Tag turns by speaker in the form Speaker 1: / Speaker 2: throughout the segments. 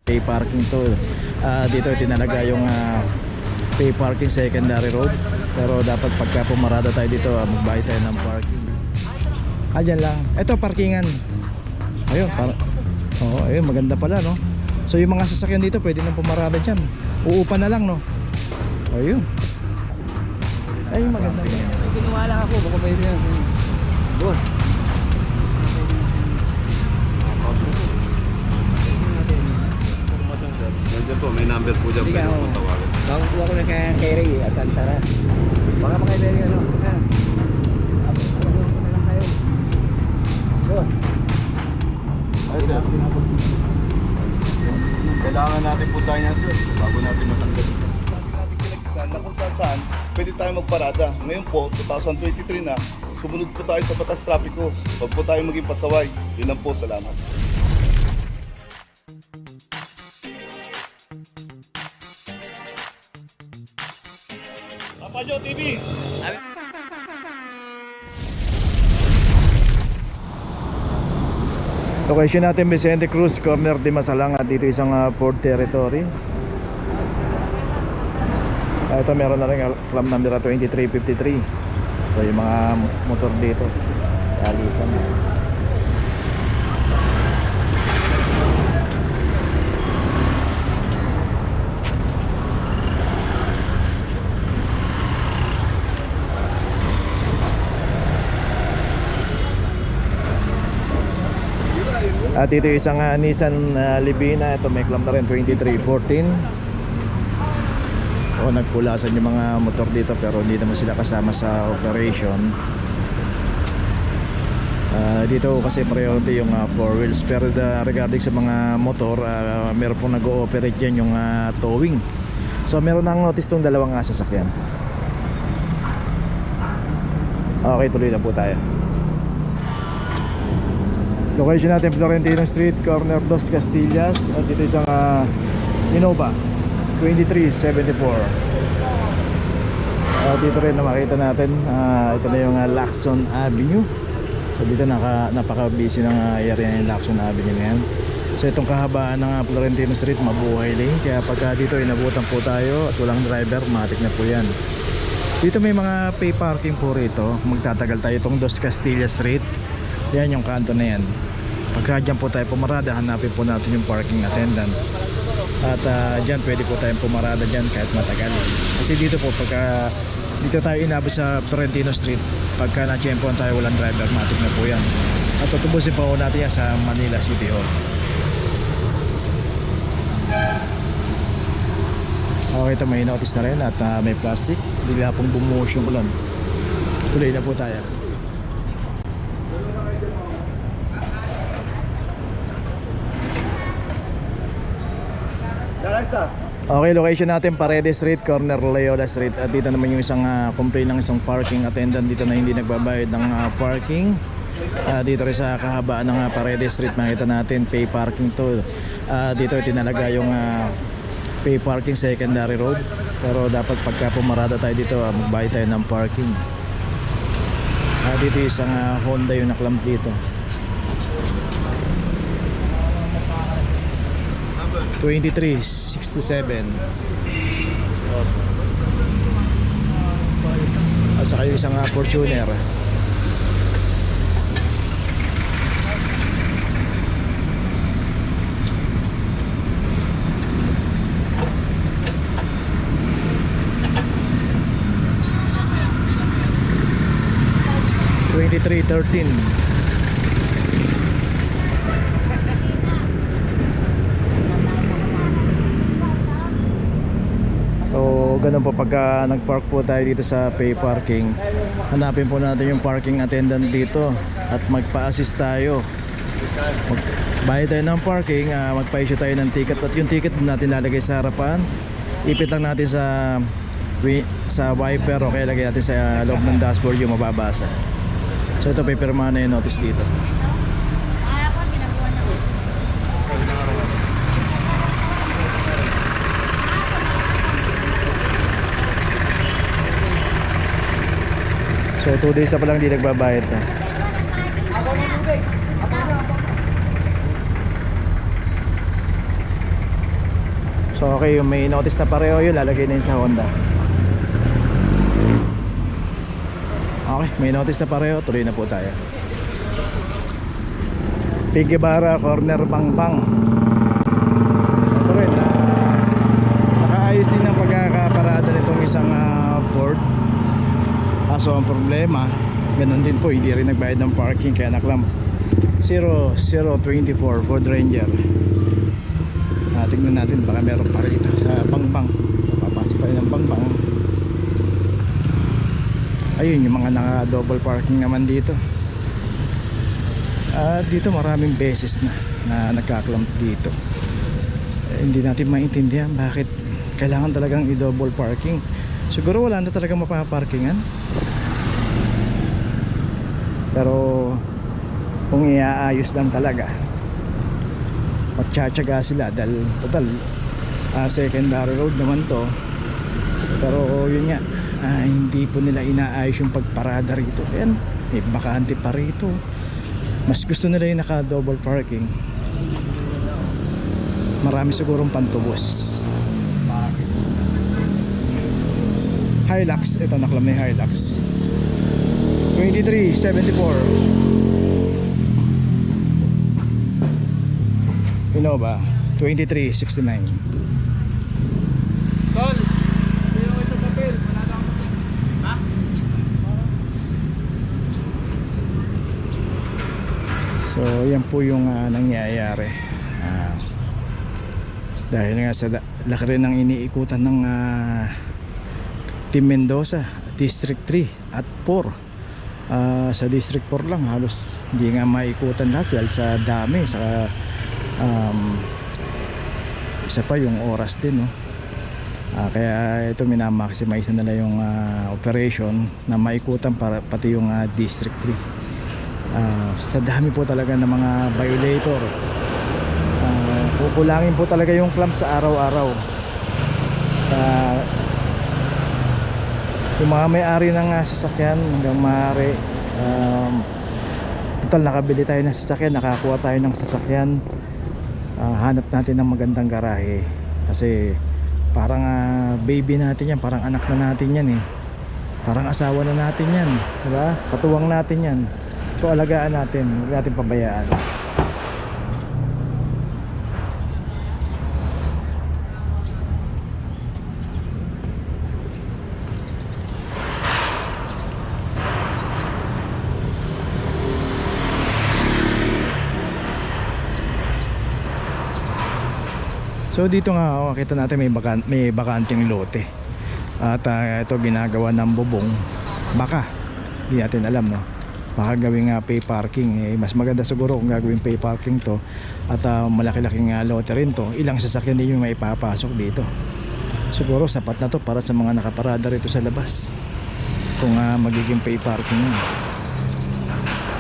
Speaker 1: Pay parking to. Dito tinalaga yung pay parking secondary road. Pero dapat pagka pumarada tayo dito, magbayad tayo ng parking. Dyan lang. Ito parkingan. Ayun, ayun, maganda pala, no? So yung mga sasakyan dito pwede nang pumarada dyan. Uupa na lang, no? Ayun. Ayun, maganda.
Speaker 2: Kinuwala ako, baka pwede yan. Doon.
Speaker 3: Nandiyan po, may number po dyan.
Speaker 2: Sige
Speaker 3: Pwede
Speaker 2: ako.
Speaker 3: po tawagan.
Speaker 2: Nakakuha ko na kay Ray, asan tara. Baka makailan yun, ano? Doon.
Speaker 3: Kailangan natin po tayo yan, sir. Bago natin matanggal.
Speaker 4: Na kung saan pwede tayo magparada. Ngayon po, 2023 na, sumunod po tayo sa batas trapiko. Huwag po tayo maging pasaway. Yun lang po, salamat. Papa Joe TV!
Speaker 1: Location natin Vicente Cruz, corner de Masalang, at dito isang port territory. Ito meron na rin club number 2353. So yung mga motor dito alisan. At dito isang Nissan Livina. Ito may club na rin 2314. Nagpulasan yung mga motor dito pero hindi naman sila kasama sa operation. Dito kasi priority yung 4 wheels. Pero regarding sa mga motor, meron pong nag-ooperate dyan yung towing. So meron nang notice tong dalawang sasakyan. Okay, tuloy na po tayo. Location natin Florentino Street, corner 2 Castillas. At dito isang Innova 2374. Dito rin na makita natin, ito na yung Lacson Avenue. So dito napaka-busy ng area ng Lacson Avenue ngayon. So itong kahabaan ng Florentino Street, mabuhay lane. Kaya pagka dito inabutan po tayo at walang driver, matik na po yan. Dito may mga pay parking po rito. Magtatagal tayo itong 2 Castillas Street. Yan yung kanto na yan. Pagka dyan po tayo pumarada, hanapin po natin yung parking attendant. At dyan pwede po tayong pumarada dyan kahit matagal. Kasi dito po pagka dito tayo inabot sa Florentino Street, pagka na-tiyempohan tayo walang driver, matik na po yan. At tutubusin po natin yan sa Manila City Hall. Okay, ito may notice na rin at may plastic. Bigla pong bumuhos yung ulan. Tuloy na po tayo. Okay, location natin Paredes Street, corner Loyola Street. At dito naman yung isang complaint ng isang parking attendant dito na hindi nagbabayad ng parking. Dito rin sa kahabaan ng Paredes Street, makita natin pay parking to. Dito tinalaga yung pay parking secondary road. Pero dapat pagka pumarada tayo dito, magbayad tayo ng parking. Dito isang Honda yung naklamp dito. 2367. At saka yung isang Fortuner. $2313. So ganun po pagka nagpark po tayo dito sa pay parking, hanapin po natin yung parking attendant dito at magpa-assist tayo. Bayad tayo ng parking, magpa-issue tayo ng ticket. At yung ticket natin lalagay sa harapan, ipit lang natin sa wiper o kaya lagay natin sa loob ng dashboard yung mababasa. So ito, pipirmahan na yung notice dito. So 2 days na palang hindi nagbabayad to. So okay, yung may notice na pareho yun, lalagay na yun sa Honda. Okay, may notice na pareho, tuloy na po tayo. Tigibara, corner Bangbang. Ito rin, nakaayos din ang pagkakaparada nitong isang Ford. So ang problema, ganun din po, hindi rin nagbayad ng parking, kaya naklam 0024 Ford Ranger. Tignan natin, baka meron pa rito sa Bangbang. Papasok pa rin ng Bangbang. Ayun, yung mga naka double parking naman dito. Dito maraming beses na nagkaklamp dito. Hindi natin maintindihan bakit kailangan talagang i-double parking. Siguro wala na talagang mapaparkingan. Pero kung iaayos lang talaga, magtsatsaga sila dahil total secondary road naman to. Pero yun nga, hindi po nila inaayos yung pagparada rito. Ayan, may bakante pa rito. Mas gusto nila yung naka double parking. Marami sigurong pantubos. Hilux, ito naklam na yung Hilux 2374. Innova 2369.
Speaker 2: Tol, sino ito papel? Wala lang. Ha?
Speaker 1: So yan po yung nangyayari. Dahil nga sa laki rin ng iniikutan ng Team Mendoza District 3 at 4. Sa District 4 lang halos hindi nga maikutan lahat dahil sa dami, sa isa pa yung oras din, no? Kaya ito minamaximize na nila yung operation na maikutan para pati yung District 3. Sa dami po talaga ng mga violator, kukulangin po talaga yung clamp sa araw-araw. Yung mga may-ari ng sasakyan hanggang maaari, total nakabili tayo ng sasakyan, nakakuha tayo ng sasakyan, hanap natin ng magandang garahe kasi parang baby natin yan, parang anak na natin yan eh, parang asawa na natin yan, diba? Katuwang natin yan. So alagaan natin, huwag natin pabayaan. So dito nga kita natin may bakanting lote. At ito ginagawa ng bubong. Baka hindi natin alam, no. Baka gawing pay parking. Mas maganda siguro kung gagawing pay parking to. At malaki-laking lote rin to. Ilang sasakyan din yung maipapasok dito. Siguro sapat na to para sa mga nakaparada rito sa labas. Kung magiging pay parking yun.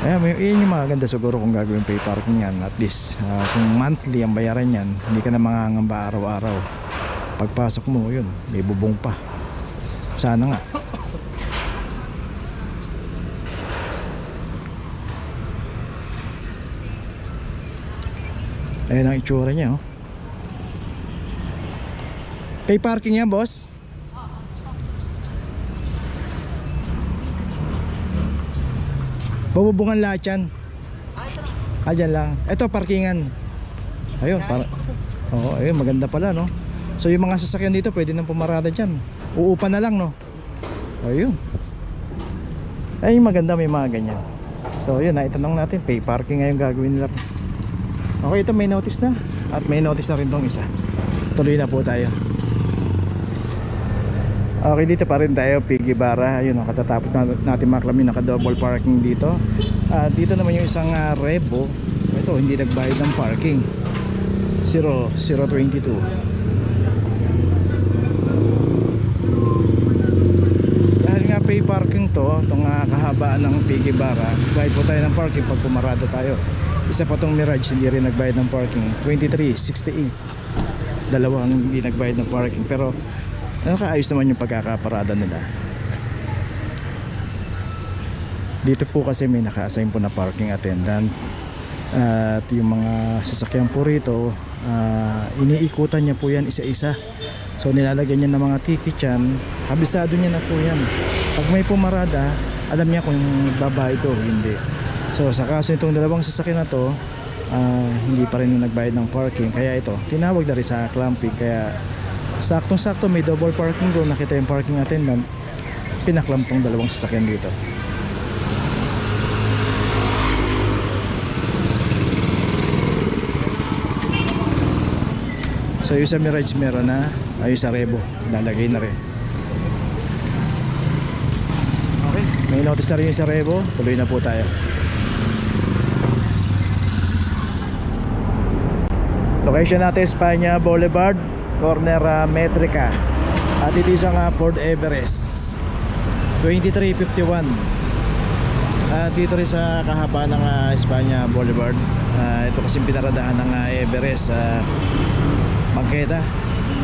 Speaker 1: Ayan, yun yung maganda siguro kung gagawin pay parking yan. At least kung monthly ang bayaran yan, hindi ka na mangangamba araw-araw. Pagpasok mo yun, may bubong pa. Sana nga. Ayan ang itsura niya, oh. Pay parking yan, boss? Babubungan lahat yan. Dyan lang. Ito parkingan. Ayun, oo, ayun, maganda pala, no. So yung mga sasakyan dito pwede nang pumarada dyan. Uupa na lang, no. Ayun. Ay, maganda, may mga ganyan. So yun, naitanong natin, pay parking ngayon gagawin nila. Okay, ito may notice na. At may notice na rin tong isa. Tuloy na po tayo. Okay, dito pa rin tayo, Tigibara. Ayun, katatapos natin maklamin, naka double parking dito. Dito naman yung isang Revo. Ito, hindi nagbayad ng parking. 0022. Dahil nga pay parking to, itong kahabaan ng Tigibara, bayad po tayo ng parking pag pumarada tayo. Isa pa tong Mirage, hindi rin nagbayad ng parking. 2368. Dalawang hindi nagbayad ng parking. Pero nakaayos naman yung pagkakaparada nila. Dito po kasi may naka-assign po na parking attendant. At yung mga sasakyan po rito, iniikutan niya po yan isa-isa. So nilalagyan niya ng mga ticket yan, kabisado niya na po yan. Pag may pumarada, alam niya kung babayad ito o hindi. So sa kaso itong dalawang sasakyan na to, hindi pa rin nagbayad ng parking, kaya ito tinawag na rin sa clamping. Kaya saktong-sakto may double parking doon, nakita yung parking attendant, pinaklam tong dalawang sasakyan dito. So yung sa Mirage meron na, ayun sa Revo lalagay na rin. Okay, may notice na rin yung sa Revo, tuloy na po tayo. Location natin Espanya Boulevard, corner Metrica. At ito isang Ford Everest 2351. At dito rin sa kahaba ng Espanya Boulevard, ito kasi pinaradahan ng Everest sa Bangketa.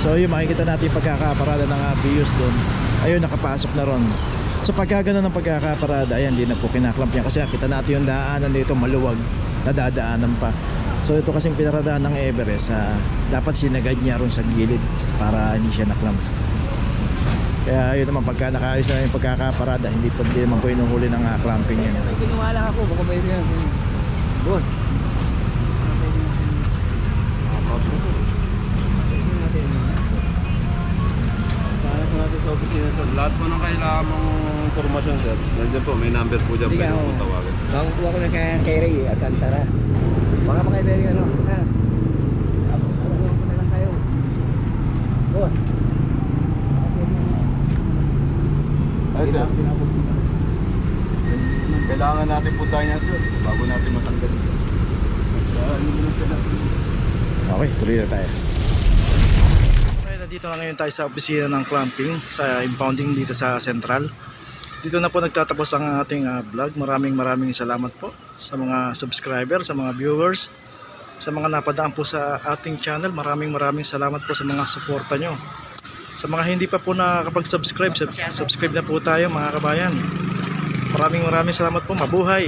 Speaker 1: So yung makikita natin yung pagkakaparada ng Vios doon, ayun nakapasok na ron. So pagka ganun ng pagkakaparada, ayan, di na po kinaklamp niya kasi kita natin yung daanan dito maluwag, nadadaanan pa. So ito kasing pinaradahan ng Everest, dapat sinagad niya ron sa gilid para hindi siya naklamp. Kaya yun naman, pagka nakaayos na yung pagkakaparada, hindi naman po inuhuli ng clamping yan.
Speaker 2: Pinuwala ako, baka pwede yan. Boss.
Speaker 3: Lahat po ng kailangan mong informasyon, sir. Nandiyan po, may number po dyan.
Speaker 2: Hindi
Speaker 3: Pwede
Speaker 2: nga,
Speaker 3: po tawagan.
Speaker 2: Nakakuha ko na kay Ray at Antara. Baka makailan yung ano. Ano na lang kayo. Boss.
Speaker 3: Ay, sir. Kailangan natin po tayo yan, sir. Bago natin matanggal ito.
Speaker 1: Okay, tuloy na tayo. Okay, nandito na ngayon tayo sa opisina ng clamping, sa impounding dito sa Central. Dito na po nagtatapos ang ating vlog. Maraming salamat po sa mga subscriber, sa mga viewers, sa mga napadaan po sa ating channel. Maraming salamat po sa mga suporta nyo. Sa mga hindi pa po nakakapag-subscribe, subscribe na po tayo mga kabayan. Maraming salamat po. Mabuhay!